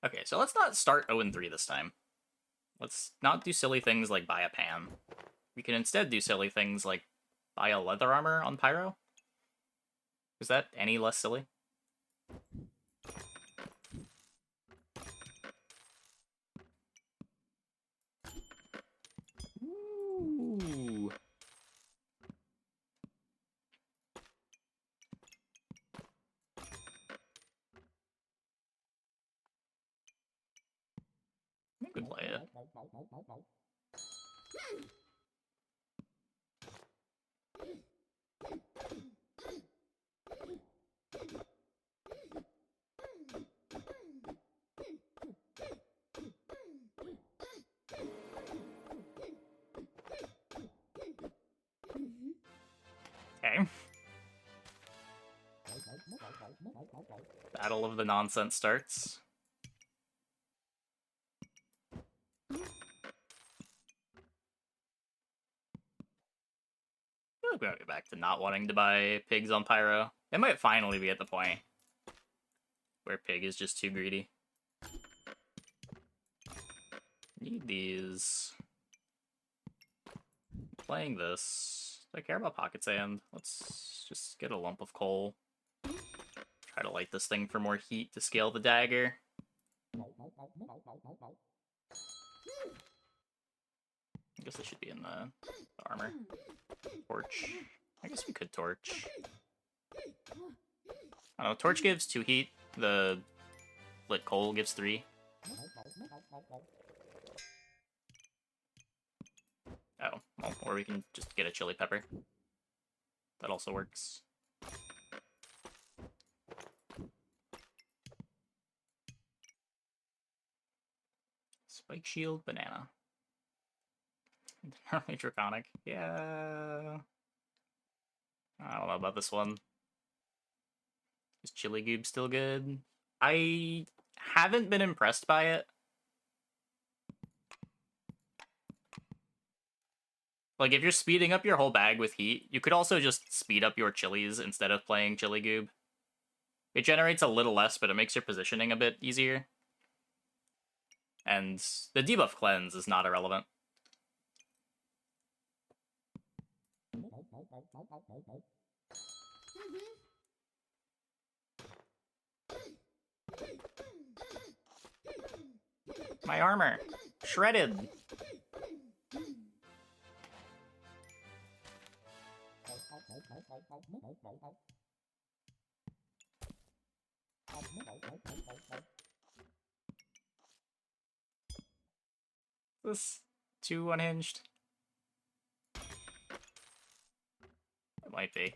Okay, so let's not start 0-3 this time. Let's not do silly things like buy a pan. We can instead do silly things like buy a leather armor on Pyro. Is that any less silly? Ooh. I could play it. Okay. Battle of the Nonsense starts. I feel like we gotta get back to not wanting to buy pigs on Pyro. It might finally be at the point where pig is just too greedy. Need these. Playing this. Do I care about pocket sand? Let's just get a lump of coal. Try to light this thing for more heat to scale the dagger. I guess it should be in the armor. Torch. I guess we could torch. I don't know, torch gives 2 heat. The lit coal gives 3. Oh, well, or we can just get a chili pepper. That also works. Spike shield, banana. Entirely draconic. Yeah. I don't know about this one. Is chili goob still good? I haven't been impressed by it. Like, if you're speeding up your whole bag with heat, you could also just speed up your chilies instead of playing chili goob. It generates a little less, but it makes your positioning a bit easier. And the debuff cleanse is not irrelevant. My armor! Shredded! This too unhinged? It might be.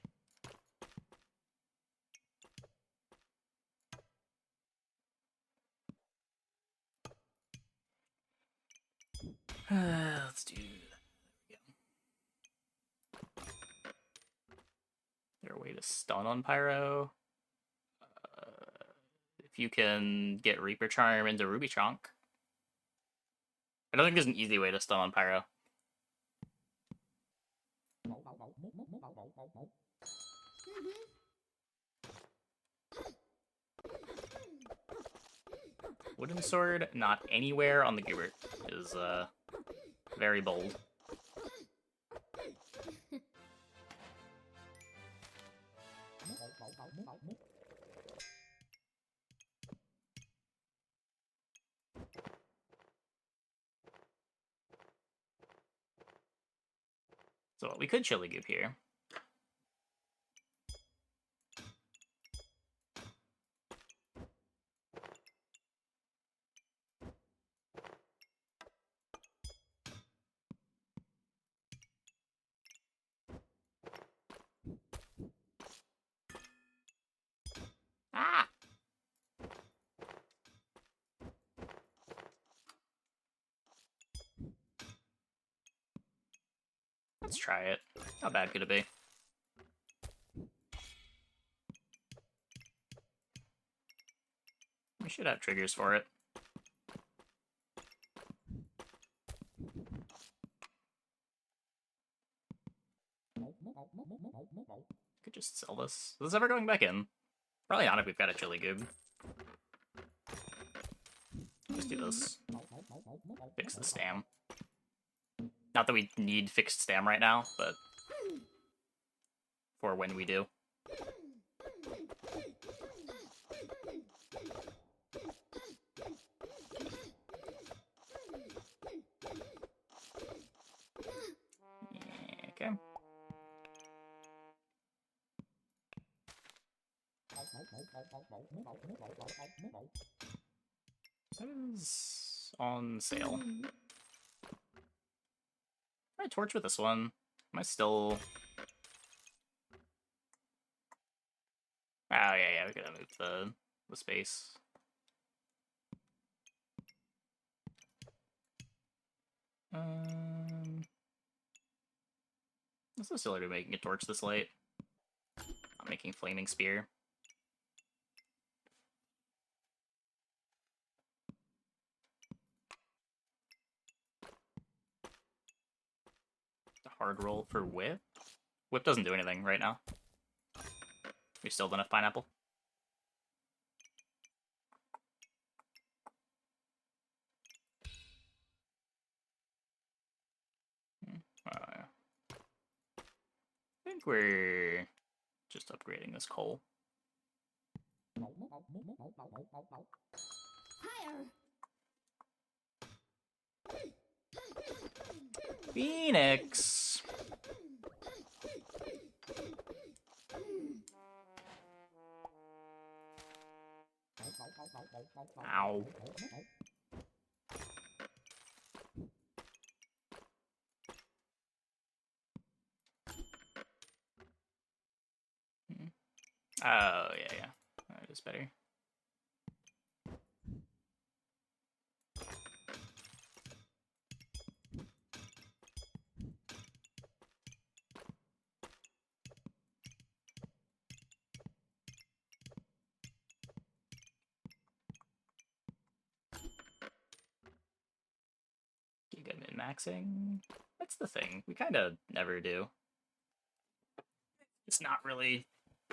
Let's do that. Is there a way to stun on Pyro? If you can get Reaper Charm into Ruby Chonk. I don't think there's an easy way to stun on Pyro. Wooden Sword, not anywhere on the Gubert, is very bold. So we could chili goop here. Ah! Let's try it. How bad could it be? We should have triggers for it. Could just sell this. Is this ever going back in? Probably not if we've got a chili goob. Just do this. Fix the stam. Not that we need fixed stam right now, but for when we do. Okay. That is on sale. I torch with this one. Am I still... Oh, yeah, we could have moved the space. It's so silly to be making a torch this late. Not making flaming spear. The hard roll for whip? Whip doesn't do anything right now. We still don't have pineapple. I think we're just upgrading this coal. Phoenix! Ow. Oh, yeah. That is better. Giga min-maxing? That's the thing. We kind of never do. It's not really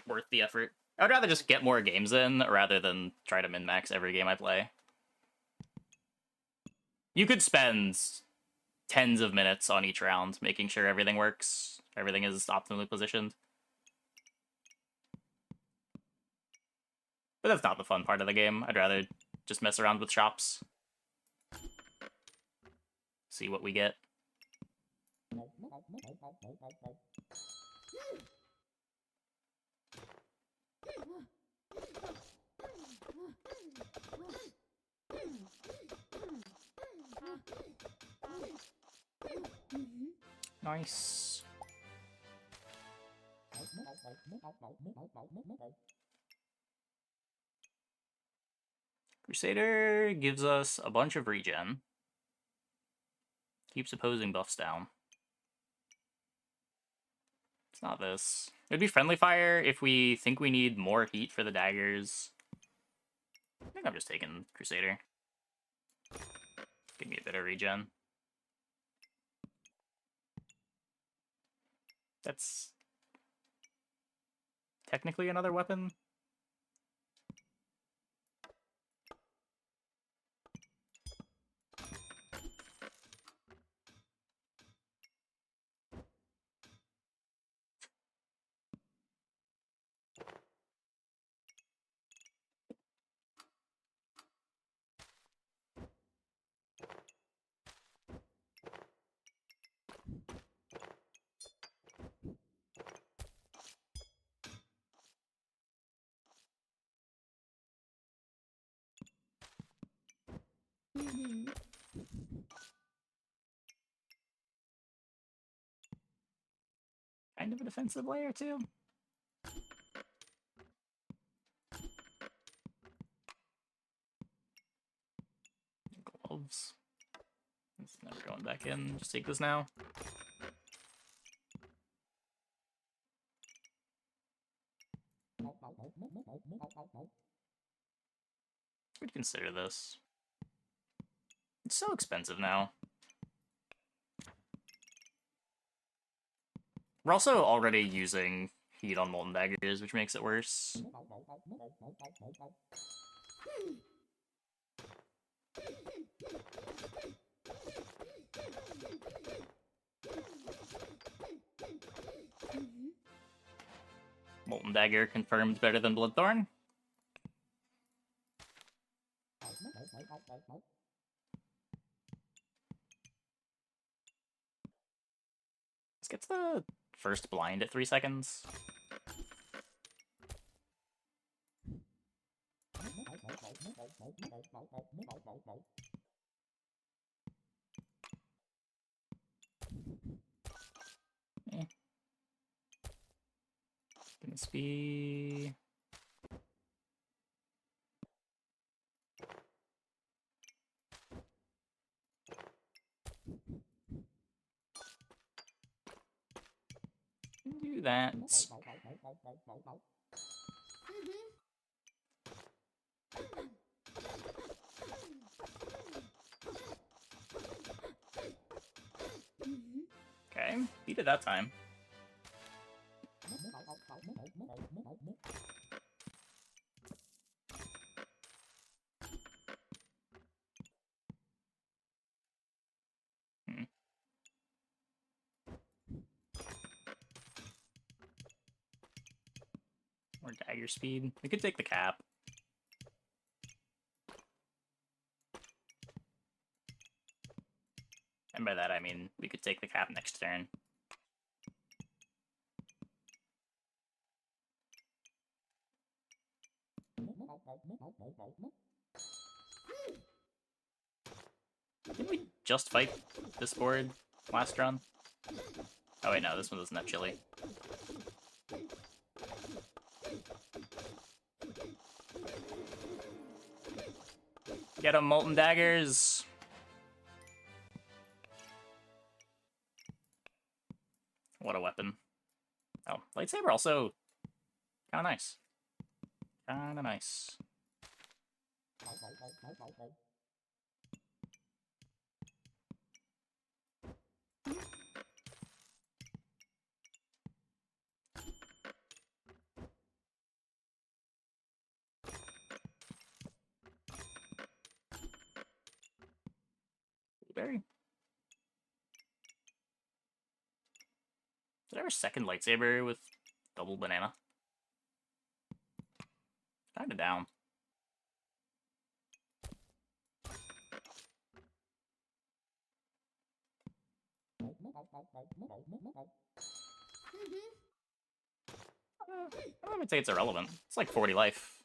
worth the effort. I'd rather just get more games in rather than try to min-max every game I play. You could spend tens of minutes on each round making sure everything works, everything is optimally positioned. But that's not the fun part of the game. I'd rather just mess around with shops. See what we get. Nice. Crusader gives us a bunch of regen. Keeps opposing buffs down. It's not this. It'd be friendly fire if we think we need more heat for the daggers. I think I'm just taking Crusader. Give me a bit of regen. That's technically another weapon. Kind of a defensive layer, too. Gloves. It's never going back in. Just take this now. We'd consider this. It's so expensive now. We're also already using heat on Molten Daggers, which makes it worse. Molten Dagger confirmed better than Bloodthorn. This gets the first blind at 3 seconds. Eh. Can this be... do that. Okay, beat it that time. Or dagger speed. We could take the cap. And by that I mean we could take the cap next turn. Didn't we just fight this board last run? Oh wait, no, this one doesn't have chili. Get 'em, Molten Daggers! What a weapon. Oh, Lightsaber also kinda nice. Kinda nice. Blueberry? Did I ever second Lightsaber with double banana? Kinda down. I would say it's irrelevant. It's like 40 life.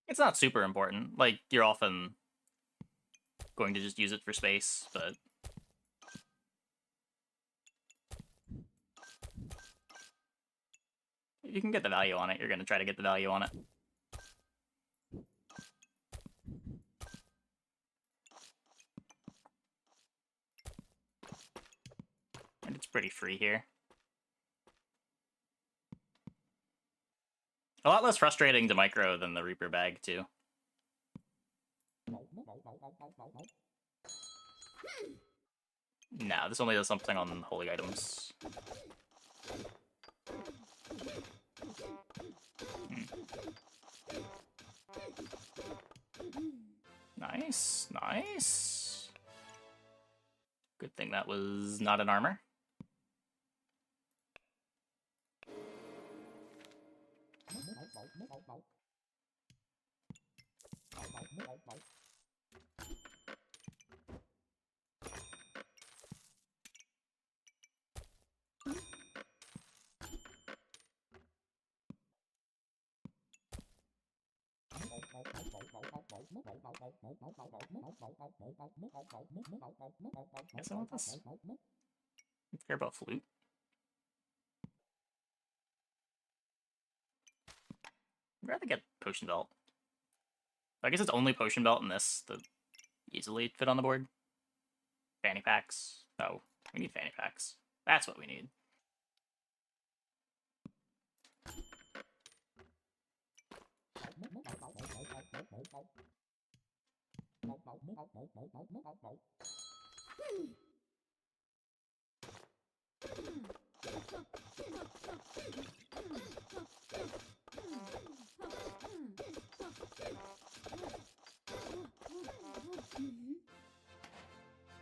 It's not super important. Like, you're often going to just use it for space, but... if you can get the value on it, you're going to try to get the value on it. And it's pretty free here. A lot less frustrating to micro than the Reaper bag, too. No, this only does something on holy items. Nice, nice. Good thing that was not an armor. Guess I want this. I care about flute. I'd rather get potion belt. I guess it's only potion belt in this that easily fit on the board. Fanny packs. Oh, we need fanny packs. That's what we need.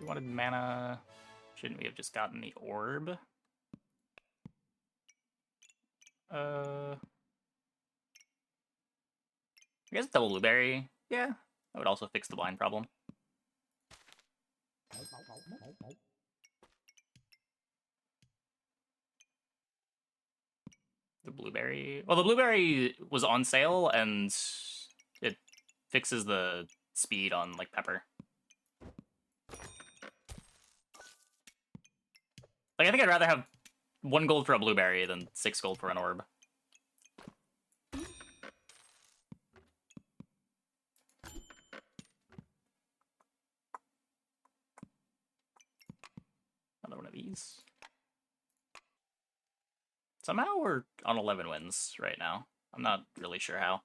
We wanted mana. Shouldn't we have just gotten the orb? I guess double blueberry. Yeah, that would also fix the blind problem. The blueberry. Well, the blueberry was on sale, and it fixes the speed on like pepper. Like, I think I'd rather have 1 gold for a blueberry than 6 gold for an orb. Another one of these. Somehow we're on 11 wins right now. I'm not really sure how.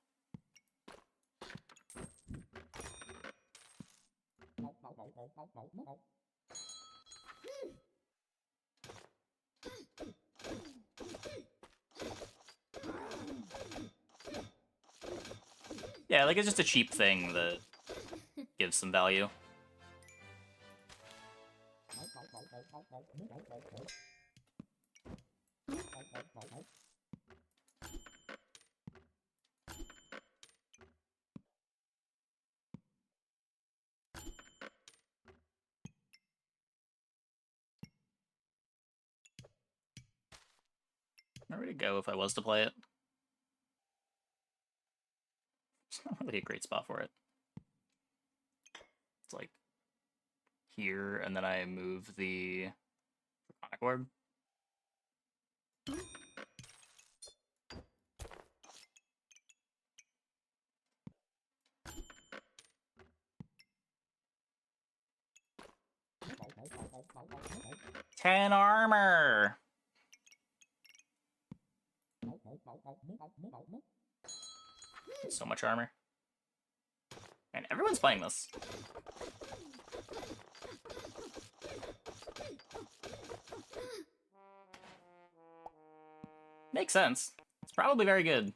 Yeah, like, it's just a cheap thing that gives some value. Where would it go if I was to play it? It's not really a great spot for it. It's like here, and then I move the Draconic Orb. Ten armor! So much armor. And everyone's playing this. Makes sense. It's probably very good.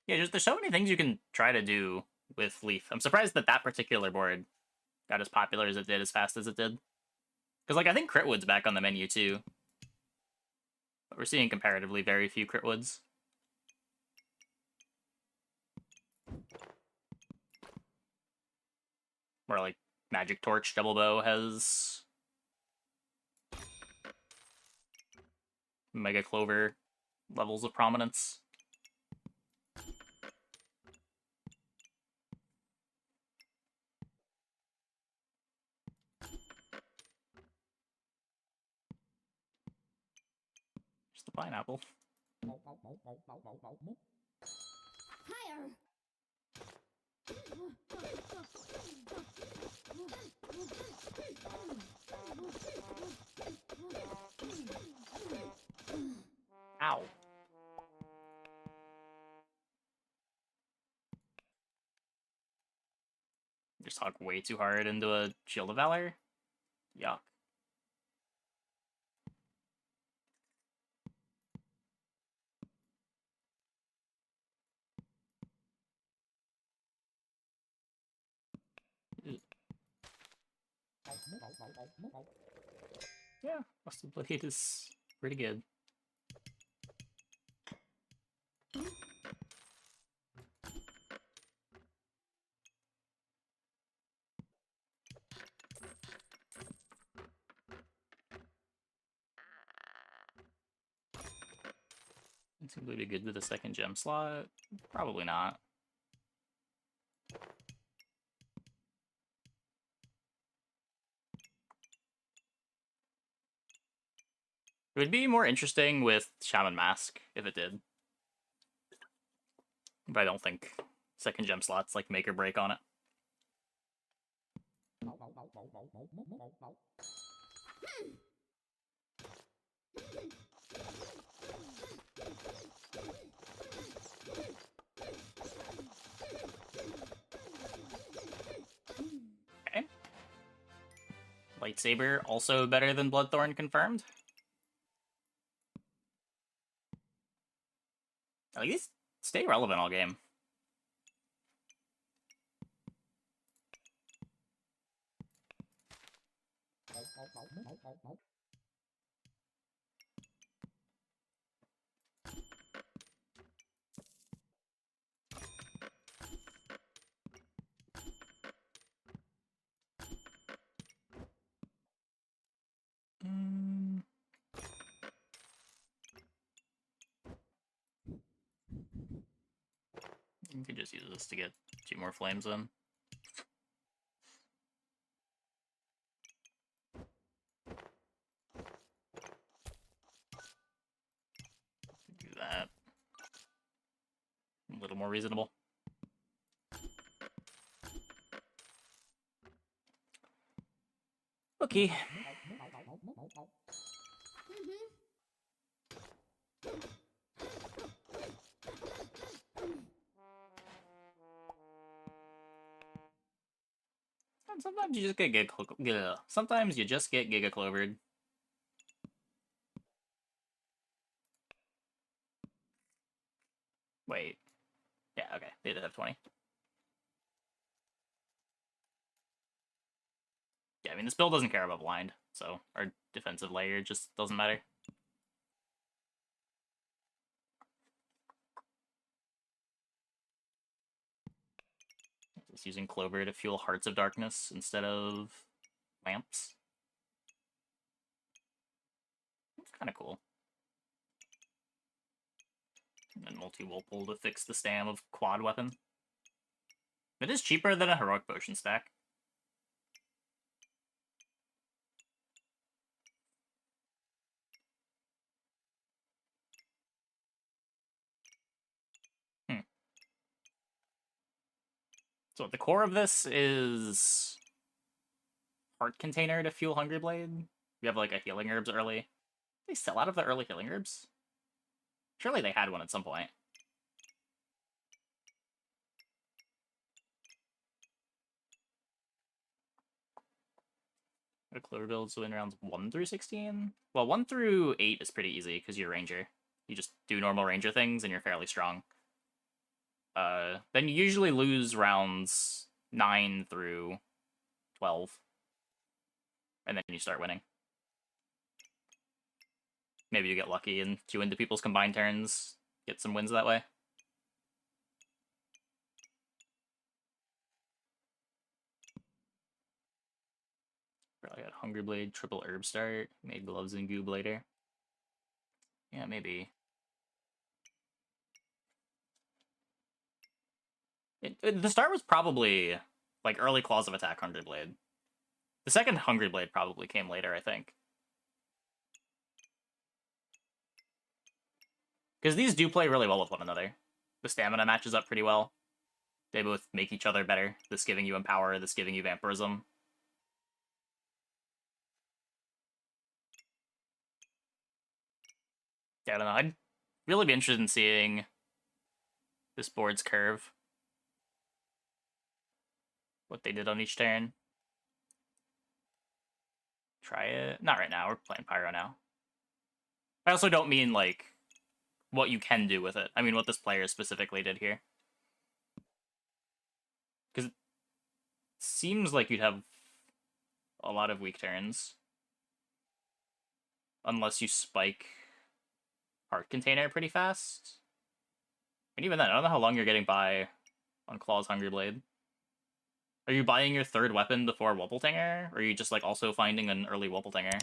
Yeah, just there's so many things you can try to do with Leaf. I'm surprised that that particular board got as popular as it did as fast as it did. Because, like, I think Critwood's back on the menu, too. But we're seeing comparatively very few Critwoods. Where, like, Magic Torch Double Bow has Mega Clover levels of prominence. Just the pineapple. Higher. Ow. Just talk way too hard into a Shield of Valor? Yuck. Yeah, Busted Blade is pretty good. It's completely good with the second gem slot? Probably not. It would be more interesting with Shaman Mask if it did. But I don't think second gem slot's like make or break on it. Okay. Lightsaber also better than Bloodthorn confirmed. At least stay relevant all game. You could just use this to get 2 more flames in. Do that. A little more reasonable. Okay. Sometimes you just get sometimes you just get Giga Clovered. Wait. Yeah, okay. They did have 20. Yeah, I mean, this build doesn't care about blind, so our defensive layer just doesn't matter. Just using Clover to fuel Hearts of Darkness instead of lamps. It's kind of cool. And then multi-Whirlpool to fix the stam of quad weapon. It is cheaper than a heroic potion stack. So the core of this is Heart Container to fuel Hungry Blade. We have like a healing herbs early. They sell out of the early healing herbs? Surely they had one at some point. The Clover builds win rounds 1 through 16? Well, 1 through 8 is pretty easy because you're Ranger. You just do normal Ranger things and you're fairly strong. Then you usually lose rounds 9 through 12. And then you start winning. Maybe you get lucky and queue into people's combined turns, get some wins that way. Probably got Hungry Blade, triple herb start, made gloves and goob later. Yeah, maybe. The start was probably like early Claws of Attack Hungry Blade. The second Hungry Blade probably came later, I think. Because these do play really well with one another. The stamina matches up pretty well. They both make each other better. This giving you Empower, this giving you Vampirism. Yeah, I don't know. I'd really be interested in seeing this board's curve. What they did on each turn. Try it. Not right now. We're playing Pyro now. I also don't mean, like, what you can do with it. I mean what this player specifically did here. Because it seems like you'd have a lot of weak turns. Unless you spike Heart Container pretty fast. And even then, I don't know how long you're getting by on Claw's Hungry Blade. Are you buying your third weapon before Wobbletinger? Or are you just, like, also finding an early Wobbletinger?